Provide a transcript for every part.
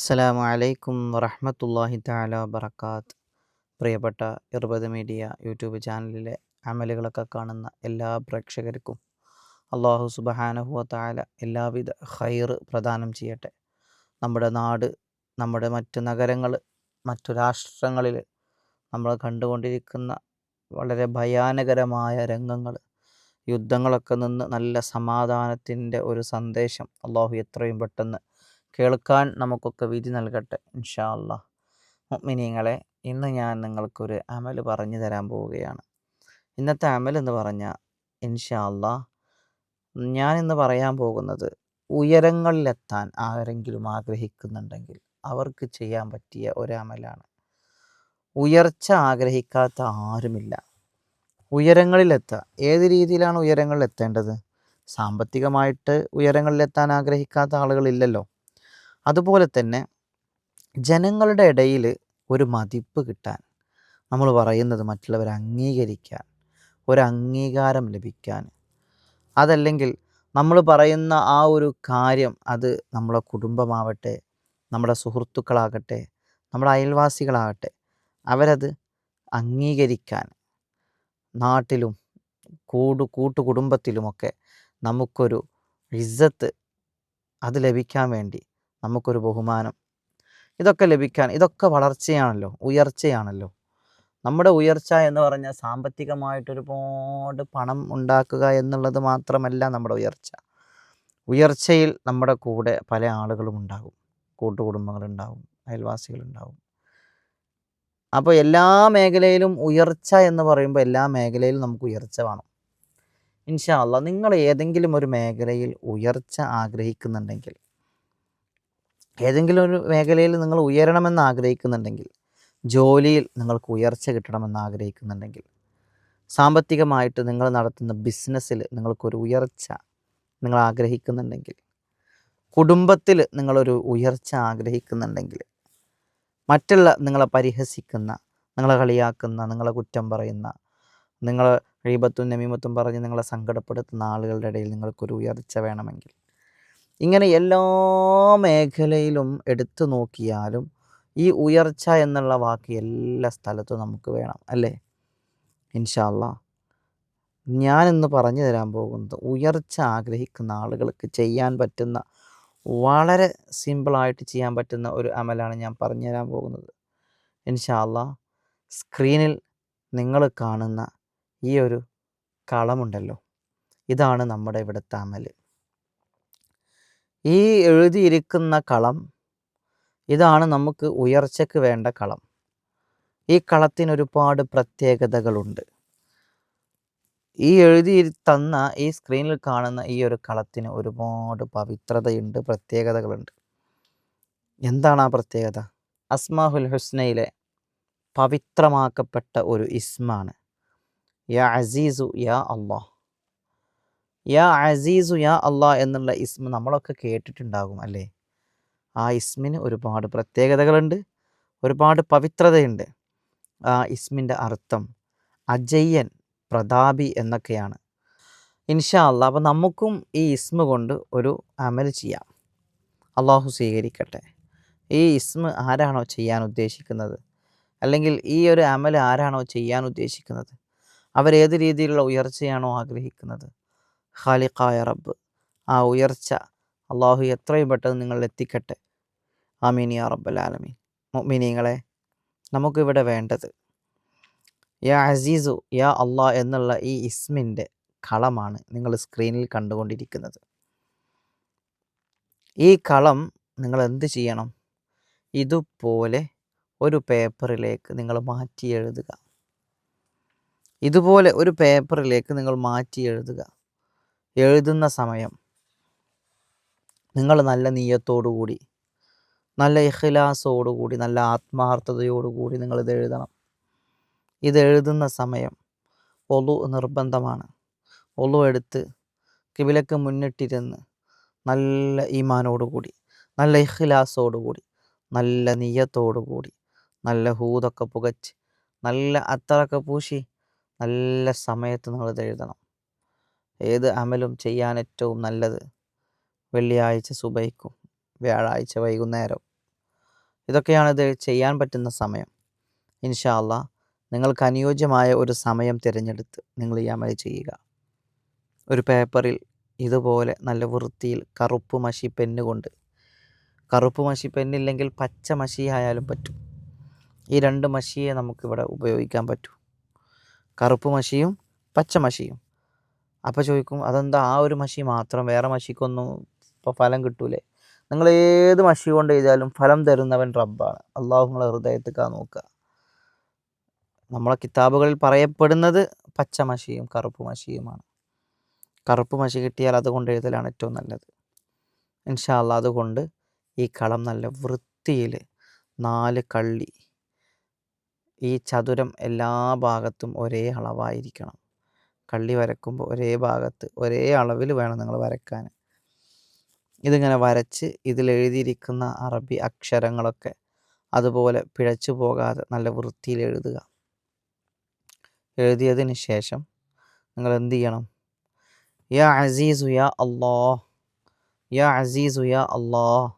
അസ്സലാമു അലൈക്കും വറഹ്മത്തുള്ളാഹി തആല വബറകാത്ത്. പ്രിയപ്പെട്ട ഇർബദ് മീഡിയ യൂട്യൂബ് ചാനലിലെ അമലുകളൊക്കെ കാണുന്ന എല്ലാ പ്രേക്ഷകർക്കും അള്ളാഹു സുബ്ഹാനഹു വ തആല എല്ലാവിധ ഖൈർ പ്രദാനം ചെയ്യട്ടെ. നമ്മുടെ നാട്, നമ്മുടെ മറ്റ് നഗരങ്ങൾ, മറ്റു രാഷ്ട്രങ്ങളിൽ നമ്മൾ കണ്ടുകൊണ്ടിരിക്കുന്ന വളരെ ഭയാനകരമായ രംഗങ്ങൾ, യുദ്ധങ്ങളൊക്കെ നിന്ന് നല്ല സമാധാനത്തിൻ്റെ ഒരു സന്ദേശം അള്ളാഹു എത്രയും പെട്ടെന്ന് കേൾക്കാൻ നമുക്കൊക്കെ വിധി നൽകട്ടെ ഇൻഷാ അല്ലാഹ്. മുഅ്മിനീങ്ങളെ, ഇന്ന് ഞാൻ നിങ്ങൾക്കൊരു അമൽ പറഞ്ഞു തരാൻ പോവുകയാണ്. ഇന്നത്തെ അമൽ എന്ന് പറഞ്ഞാൽ ഇൻഷാ അല്ലാഹ് ഞാനിന്ന് പറയാൻ പോകുന്നത് ഉയരങ്ങളിലെത്താൻ ആരെങ്കിലും ആഗ്രഹിക്കുന്നുണ്ടെങ്കിൽ അവർക്ക് ചെയ്യാൻ പറ്റിയ ഒരു അമലാണ്. ഉയർച്ച ആഗ്രഹിക്കാത്ത ആരുമില്ല. ഉയരങ്ങളിലെത്തുക. ഏത് രീതിയിലാണ് ഉയരങ്ങളിലെത്തേണ്ടത്? സാമ്പത്തികമായിട്ട് ഉയരങ്ങളിലെത്താൻ ആഗ്രഹിക്കാത്ത ആളുകളില്ലല്ലോ. അതുപോലെ തന്നെ ജനങ്ങളുടെ ഇടയിൽ ഒരു മതിപ്പ് കിട്ടാൻ, നമ്മൾ പറയുന്നത് മറ്റുള്ളവരെ അംഗീകരിക്കാൻ, ഒരു അംഗീകാരം ലഭിക്കാൻ, അതല്ലെങ്കിൽ നമ്മൾ പറയുന്ന ആ ഒരു കാര്യം അത് നമ്മളെ കുടുംബമാവട്ടെ, നമ്മുടെ സുഹൃത്തുക്കളാകട്ടെ, നമ്മുടെ അയൽവാസികളാകട്ടെ, അവരത് അംഗീകരിക്കാൻ, നാട്ടിലും കൂട്ടുകുടുംബത്തിലുമൊക്കെ നമുക്കൊരു ഇസ്സത്ത് അത് ലഭിക്കാൻ വേണ്ടി, നമുക്കൊരു ബഹുമാനം, ഇതൊക്കെ ലഭിക്കാൻ, ഇതൊക്കെ വളർച്ചയാണല്ലോ, ഉയർച്ചയാണല്ലോ. നമ്മുടെ ഉയർച്ച എന്ന് പറഞ്ഞാൽ സാമ്പത്തികമായിട്ട് ഒരുപാട് പണം ഉണ്ടാക്കുക എന്നുള്ളത് മാത്രമല്ല നമ്മുടെ ഉയർച്ച. ഉയർച്ചയിൽ നമ്മുടെ കൂടെ പല ആളുകളും ഉണ്ടാകും, കൂട്ടുകുടുംബങ്ങളുണ്ടാവും, അയൽവാസികളുണ്ടാവും. അപ്പോൾ എല്ലാ മേഖലയിലും ഉയർച്ച എന്ന് പറയുമ്പോൾ എല്ലാ മേഖലയിലും നമുക്ക് ഉയർച്ച വേണം. ഇൻഷാ അല്ലാഹ് നിങ്ങൾ ഏതെങ്കിലും ഒരു മേഖലയിൽ ഉയർച്ച ആഗ്രഹിക്കുന്നുണ്ടെങ്കിൽ, ഏതെങ്കിലും ഒരു മേഖലയിൽ നിങ്ങൾ ഉയരണമെന്ന് ആഗ്രഹിക്കുന്നുണ്ടെങ്കിൽ, ജോലിയിൽ നിങ്ങൾക്ക് ഉയർച്ച കിട്ടണമെന്ന് ആഗ്രഹിക്കുന്നുണ്ടെങ്കിൽ, സാമ്പത്തികമായിട്ട് നിങ്ങൾ നടത്തുന്ന ബിസിനസ്സിൽ നിങ്ങൾക്കൊരു ഉയർച്ച നിങ്ങൾ ആഗ്രഹിക്കുന്നുണ്ടെങ്കിൽ, കുടുംബത്തിൽ നിങ്ങളൊരു ഉയർച്ച ആഗ്രഹിക്കുന്നുണ്ടെങ്കിൽ, മറ്റുള്ള നിങ്ങളെ പരിഹസിക്കുന്ന, നിങ്ങളെ കളിയാക്കുന്ന, നിങ്ങളെ കുറ്റം പറയുന്ന, നിങ്ങളെ ഗീബത്തും നമീമത്തും പറഞ്ഞ് നിങ്ങളെ സങ്കടപ്പെടുത്തുന്ന ആളുകളുടെ ഇടയിൽ നിങ്ങൾക്കൊരു ഉയർച്ച വേണമെങ്കിൽ, ഇങ്ങനെ എല്ലാ മേഖലയിലും എടുത്തു നോക്കിയാലും ഈ ഉയർച്ച എന്നുള്ള വാക്ക് എല്ലാ സ്ഥലത്തും നമുക്ക് വേണം, അല്ലേ? ഇൻഷാ അല്ലാഹ് ഞാനിന്ന് പറഞ്ഞു തരാൻ പോകുന്നത് ഉയർച്ച ആഗ്രഹിക്കുന്ന ആളുകൾക്ക് ചെയ്യാൻ പറ്റുന്ന, വളരെ സിമ്പിളായിട്ട് ചെയ്യാൻ പറ്റുന്ന ഒരു അമലാണ് ഞാൻ പറഞ്ഞു തരാൻ പോകുന്നത്. ഇൻഷാ അല്ലാഹ് സ്ക്രീനിൽ നിങ്ങൾ കാണുന്ന ഈ ഒരു കളമുണ്ടല്ലോ, ഇതാണ് നമ്മുടെ ഇവിടുത്തെ അമൽ. ഈ എഴുതിയിരിക്കുന്ന കളം, ഇതാണ് നമുക്ക് ഉയർച്ചയ്ക്ക് വേണ്ട കളം. ഈ കളത്തിന് ഒരുപാട് പ്രത്യേകതകളുണ്ട്. ഈ എഴുതി തന്ന ഈ സ്ക്രീനിൽ കാണുന്ന ഈ ഒരു കളത്തിന് ഒരുപാട് പവിത്രതയുണ്ട്, പ്രത്യേകതകളുണ്ട്. എന്താണ് ആ പ്രത്യേകത? അസ്മാഹുൽ ഹുസ്നയിലെ പവിത്രമാക്കപ്പെട്ട ഒരു ഇസ്മാണ് യാ അസീസു യാ അല്ലാഹ്. യാ അസീസു യാ അല്ലാഹ് എന്നുള്ള ഇസ്മ നമ്മളൊക്കെ കേട്ടിട്ടുണ്ടാകും, അല്ലേ? ആ ഇസ്മിന് ഒരുപാട് പ്രത്യേകതകളുണ്ട്, ഒരുപാട് പവിത്രതയുണ്ട്. ആ ഇസ്മിൻ്റെ അർത്ഥം അജയ്യൻ, പ്രതാപി എന്നൊക്കെയാണ്. ഇൻഷാ അല്ലാഹ് അപ്പോൾ നമുക്കും ഈ ഇസ്മ കൊണ്ട് ഒരു അമൽ ചെയ്യാം. അള്ളാഹു സ്വീകരിക്കട്ടെ. ഈ ഇസ്മ ആരാണോ ചെയ്യാൻ ഉദ്ദേശിക്കുന്നത്, അല്ലെങ്കിൽ ഈ ഒരു അമൽ ആരാണോ ചെയ്യാൻ ഉദ്ദേശിക്കുന്നത്, അവരേത് രീതിയിലുള്ള ഉയർച്ചയാണോ ആഗ്രഹിക്കുന്നത്, ഖാലിഖായ റബ്ബ് ആ ഉയർച്ച അള്ളാഹു എത്രയും പെട്ടെന്ന് നിങ്ങളിൽ എത്തിക്കട്ടെ. ആമീൻ യാ റബ്ബൽ ആലമീൻ. മുഅ്മിനീങ്ങളെ, നമുക്കിവിടെ വേണ്ടത് യാ അസീസു യാ അല്ലാഹ് എന്നുള്ള ഈ ഇസ്മിൻ്റെ കളമാണ് നിങ്ങൾ സ്ക്രീനിൽ കണ്ടുകൊണ്ടിരിക്കുന്നത്. ഈ കളം നിങ്ങൾ എന്ത് ചെയ്യണം? ഇതുപോലെ ഒരു പേപ്പറിലേക്ക് നിങ്ങൾ മാറ്റി എഴുതുക. ഇതുപോലെ ഒരു പേപ്പറിലേക്ക് നിങ്ങൾ മാറ്റി എഴുതുക. എഴുതുന്ന സമയം നിങ്ങൾ നല്ല നിയ്യത്തോടുകൂടി, നല്ല ഇഖ്ലാസോടുകൂടി, നല്ല ആത്മാർത്ഥതയോടുകൂടി നിങ്ങളിത് എഴുതണം. ഇത് എഴുതുന്ന സമയം ഒളു നിർബന്ധമാണ്. ഒളു എടുത്ത് കിബിലക്ക് മുന്നിട്ടിരുന്ന് നല്ല ഈമാനോടുകൂടി, നല്ല ഇഖ്ലാസോടുകൂടി, നല്ല നിയ്യത്തോടുകൂടി, നല്ല ഹൂദൊക്കെ പുകച്ച്, നല്ല അത്തറൊക്കെ പൂശി, നല്ല സമയത്ത് നിങ്ങളിത് എഴുതണം. ഏത് അമലും ചെയ്യാൻ ഏറ്റവും നല്ലത് വെള്ളിയാഴ്ച സുബഹിക്കും വ്യാഴാഴ്ച വൈകുന്നേരം ഇതൊക്കെയാണ് ഇത് ചെയ്യാൻ പറ്റുന്ന സമയം. ഇൻഷാ അല്ലാഹ് നിങ്ങൾക്ക് അനുയോജ്യമായ ഒരു സമയം തിരഞ്ഞെടുത്ത് നിങ്ങൾ ഈ അമൽ ചെയ്യുക. ഒരു പേപ്പറിൽ ഇതുപോലെ നല്ല വൃത്തിയിൽ കറുപ്പ് മഷി പെന്ന് കൊണ്ട്, കറുപ്പ് മഷി പെന്നില്ലെങ്കിൽ പച്ച മഷി ആയാലും പറ്റും, ഈ 2 മഷിയെ നമുക്കിവിടെ ഉപയോഗിക്കാൻ പറ്റൂ, കറുപ്പ് മഷിയും പച്ച മഷിയും. അപ്പോൾ ചോദിക്കും അതെന്താ ആ ഒരു മഷി മാത്രം, വേറെ മഷിക്കൊന്നും ഇപ്പോൾ ഫലം കിട്ടൂലേ? നിങ്ങൾ ഏത് മഷി കൊണ്ട് എഴുതിയാലും ഫലം തരുന്നവൻ റബ്ബാണ്. അള്ളാഹു നിങ്ങളെ ഹൃദയത്തേക്കാ നോക്കുക. നമ്മളെ കിതാബുകളിൽ പറയപ്പെടുന്നത് പച്ച മഷിയും കറുപ്പ് മഷിയുമാണ്. കറുപ്പ് മഷി കിട്ടിയാൽ അതുകൊണ്ട് എഴുതലാണ് ഏറ്റവും നല്ലത്. ഇൻഷാ അല്ലാഹ് അതുകൊണ്ട് ഈ കളം നല്ല വൃത്തിയിൽ 4 കള്ളി, ഈ ചതുരം എല്ലാ ഭാഗത്തും ഒരേ അളവായിരിക്കണം. കള്ളി വരക്കുമ്പോൾ ഒരേ ഭാഗത്ത് ഒരേ അളവിൽ വേണം നിങ്ങൾ വരക്കാൻ. ഇതിങ്ങനെ വരച്ച് ഇതിലെഴുതിയിരിക്കുന്ന അറബി അക്ഷരങ്ങളൊക്കെ അതുപോലെ പിഴച്ചു പോകാതെ നല്ല വൃത്തിയിൽ എഴുതുക. എഴുതിയതിന് ശേഷം നിങ്ങൾ എന്ത് ചെയ്യണം? യാ അസീസു യാ അല്ലാഹ്, യാ അസീസു യാ അല്ലാഹ്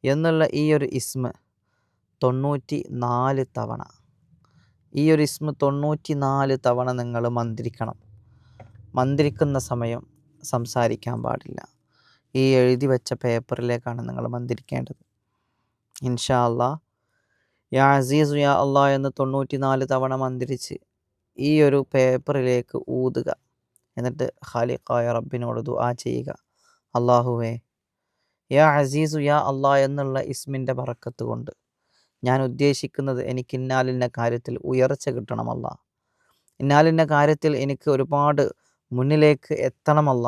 എന്നുള്ള ഈ ഒരു ഇസ്മ 94 തവണ, ഈ ഒരു ഇസ്മ 94 തവണ നിങ്ങൾ മന്ത്രിക്കണം. മന്ത്രിക്കുന്ന സമയം സംസാരിക്കാൻ പാടില്ല. ഈ എഴുതി വെച്ച പേപ്പറിലേക്കാണ് നിങ്ങൾ മന്ത്രിക്കേണ്ടത്. ഇൻഷാ അല്ലാഹ് യാ അസീസു യാ അല്ലാഹ് എന്ന് 94 തവണ മന്ത്രിച്ച് ഈ ഒരു പേപ്പറിലേക്ക് ഊതുക. എന്നിട്ട് ഖാലിഖായ റബ്ബിനോട് ദുആ ചെയ്യുക. അല്ലാഹുവേ, യാ അസീസു യാ അല്ലാഹ് എന്നുള്ള ഇസ്മിൻ്റെ ബറക്കത്ത് കൊണ്ട് ഞാൻ ഉദ്ദേശിക്കുന്നത് എനിക്ക് ഇന്നാലിന്ന കാര്യത്തിൽ ഉയർച്ച കിട്ടണമല്ല, ഇന്നാലിന്ന കാര്യത്തിൽ എനിക്ക് ഒരുപാട് മുന്നിലേക്ക് എത്തണമല്ല,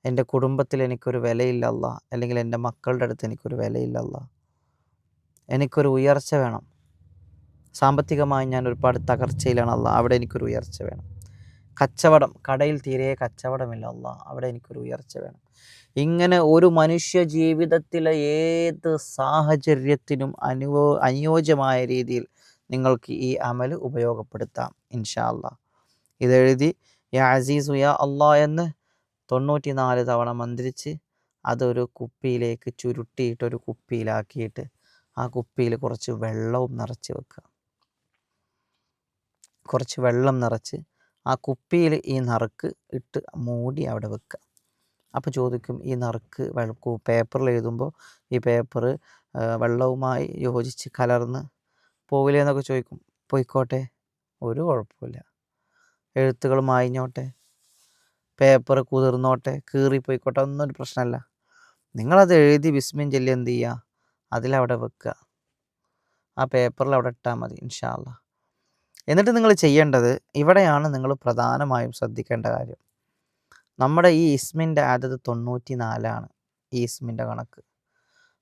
എൻ്റെ കുടുംബത്തിൽ എനിക്കൊരു വിലയില്ലല്ല, അല്ലെങ്കിൽ എൻ്റെ മക്കളുടെ അടുത്ത് എനിക്കൊരു വിലയില്ലല്ല, എനിക്കൊരു ഉയർച്ച വേണം, സാമ്പത്തികമായി ഞാൻ ഒരുപാട് തകർച്ചയിലാണല്ല, അവിടെ എനിക്കൊരു ഉയർച്ച വേണം, കച്ചവടം, കടയിൽ തീരെ കച്ചവടമില്ല അല്ല, അവിടെ എനിക്കൊരു ഉയർച്ച വേണം. ഇങ്ങനെ ഒരു മനുഷ്യ ജീവിതത്തിലെ ഏത് സാഹചര്യത്തിനും അനുയോജ്യമായ രീതിയിൽ നിങ്ങൾക്ക് ഈ അമൽ ഉപയോഗപ്പെടുത്താം ഇൻഷാ അല്ലാഹ്. ഇതെഴുതി യാ അസീസു യാ അല്ലാഹ് എന്ന് 94 തവണ മന്ത്രിച്ച് അതൊരു കുപ്പിയിലേക്ക് ചുരുട്ടിയിട്ടൊരു കുപ്പിയിലാക്കിയിട്ട് ആ കുപ്പിയിൽ കുറച്ച് വെള്ളവും നിറച്ച് വെക്കുക. കുറച്ച് വെള്ളം നിറച്ച് ആ കുപ്പിയിൽ ഈ നറുക്ക് ഇട്ട് മൂടി അവിടെ വെക്കുക. അപ്പോൾ ചോദിക്കും ഈ നറുക്ക് പേപ്പറിൽ എഴുതുമ്പോൾ ഈ പേപ്പർ വെള്ളവുമായി യോജിച്ച് കലർന്ന് പോവില്ലേ എന്നൊക്കെ ചോദിക്കും. പോയിക്കോട്ടെ, ഒരു കുഴപ്പമില്ല. എഴുത്തുകൾ മായിഞ്ഞോട്ടെ, പേപ്പർ കുതിർന്നോട്ടെ, കീറിപ്പോയിക്കോട്ടെ, ഒന്നും ഒരു പ്രശ്നമല്ല. നിങ്ങളത് എഴുതി ബിസ്മിൻ ചൊല്ലി എന്ത് ചെയ്യുക, അതിലവിടെ വെക്കുക. ആ പേപ്പറിൽ അവിടെ ഇട്ടാൽ മതി ഇൻഷാ അല്ലാഹ്. എന്നിട്ട് നിങ്ങൾ ചെയ്യേണ്ടത്, ഇവിടെയാണ് നിങ്ങൾ പ്രധാനമായും ശ്രദ്ധിക്കേണ്ട കാര്യം. നമ്മുടെ ഈ ഇസ്മിൻ്റെ അദദ് 94 ഈ ഇസ്മിൻ്റെ കണക്ക്.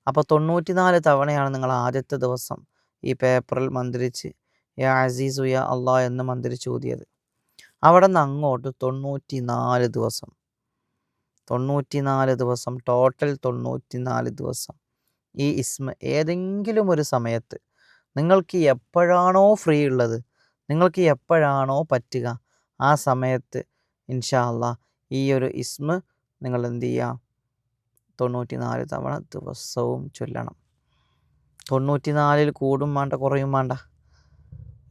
അപ്പോൾ 94 തവണയാണ് നിങ്ങൾ ആദ്യത്തെ ദിവസം ഈ പേപ്പറിൽ മന്ത്രിച്ച് യാ അസീസു യാ അല്ലാഹ് എന്ന് മന്ത്രിച്ച് ഊതിയത്. അവിടെ നിന്ന് അങ്ങോട്ട് 94 ദിവസം, 94 ദിവസം ടോട്ടൽ 94 ദിവസം ഈ ഇസ്മ ഏതെങ്കിലും ഒരു സമയത്ത് നിങ്ങൾക്ക് എപ്പോഴാണോ ഫ്രീ ഉള്ളത്, നിങ്ങൾക്ക് എപ്പോഴാണോ പറ്റുക, ആ സമയത്ത് ഇൻഷാ അല്ലാഹ് ഈ ഒരു ഇസ്മ നിങ്ങൾ എന്ത് ചെയ്യുക, 94 തവണ ദിവസവും ചൊല്ലണം. 94 കൂടും വേണ്ട കുറയും വേണ്ട,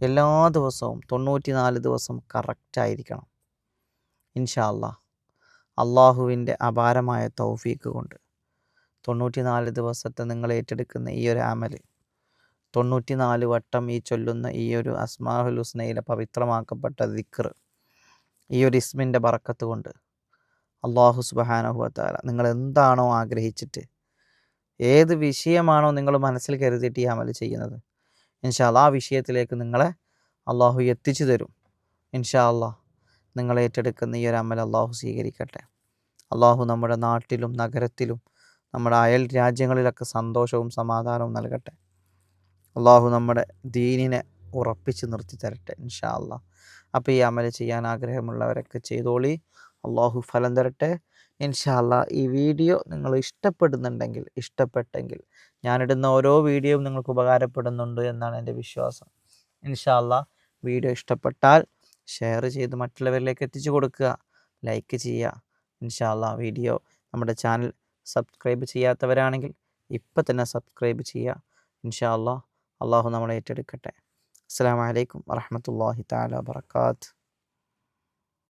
എല്ലാ ദിവസവും 94 ദിവസം കറക്റ്റായിരിക്കണം ഇൻഷാ അല്ലാഹ്. അള്ളാഹുവിൻ്റെ അപാരമായ തൗഫീക്ക് കൊണ്ട് 94 ദിവസത്തെ നിങ്ങൾ ഏറ്റെടുക്കുന്ന ഈ ഒരു അമൽ, 94 വട്ടം ഈ ചൊല്ലുന്ന ഈ ഒരു അസ്മാഉൽ ഹുസ്നയിലെ പവിത്രമാക്കപ്പെട്ട ദിക്ർ, ഈ ഒരു ഇസ്മിൻ്റെ ബറക്കത്ത് കൊണ്ട് അള്ളാഹു സുബ്ഹാനഹു വ തആല നിങ്ങൾ എന്താണോ ആഗ്രഹിച്ചിട്ട്, ഏത് വിഷയമാണോ നിങ്ങൾ മനസ്സിൽ കരുതിയിട്ട് ഈ അമൽ ചെയ്യുന്നത്, ഇൻഷാ അല്ലാഹ് ആ വിഷയത്തിലേക്ക് നിങ്ങളെ അള്ളാഹു എത്തിച്ചു തരും ഇൻഷാ അല്ലാഹ്. നിങ്ങൾ ഏറ്റെടുക്കുന്ന ഈ ഒരു അമൽ അള്ളാഹു സ്വീകരിക്കട്ടെ. അള്ളാഹു നമ്മുടെ നാട്ടിലും നഗരത്തിലും നമ്മുടെ അയൽ രാജ്യങ്ങളിലൊക്കെ സന്തോഷവും സമാധാനവും നൽകട്ടെ. അള്ളാഹു നമ്മുടെ ദീനിനെ ഉറപ്പിച്ച് നിർത്തി തരട്ടെ ഇൻഷാ അല്ലാഹ്. അപ്പോൾ ഈ അമൽ ചെയ്യാൻ ആഗ്രഹമുള്ളവരൊക്കെ ചെയ്തോളി. അള്ളാഹു ഫലം തരട്ടെ ഇൻഷാ അല്ലാഹ്. ഈ വീഡിയോ നിങ്ങൾ ഇഷ്ടപ്പെട്ടെങ്കിൽ ഞാനിടുന്ന ഓരോ വീഡിയോയും നിങ്ങൾക്ക് ഉപകാരപ്പെടുന്നുണ്ട് എന്നാണ് എൻ്റെ വിശ്വാസം. ഇൻഷാ അല്ലാഹ് വീഡിയോ ഇഷ്ടപ്പെട്ടാൽ ഷെയർ ചെയ്ത് മറ്റുള്ളവരിലേക്ക് എത്തിച്ചു കൊടുക്കുക, ലൈക്ക് ചെയ്യുക ഇൻഷാ അല്ലാഹ്. വീഡിയോ നമ്മുടെ ചാനൽ സബ്സ്ക്രൈബ് ചെയ്യാത്തവരാണെങ്കിൽ ഇപ്പം തന്നെ സബ്സ്ക്രൈബ് ചെയ്യുക. ഇൻഷാ അല്ലാഹ് അള്ളാഹു നമ്മളെ ഏറ്റെടുക്കട്ടെ. അസ്സലാമു അലൈക്കും വറഹ്മത്തുള്ളാഹി തആല വബറകാതുഹു.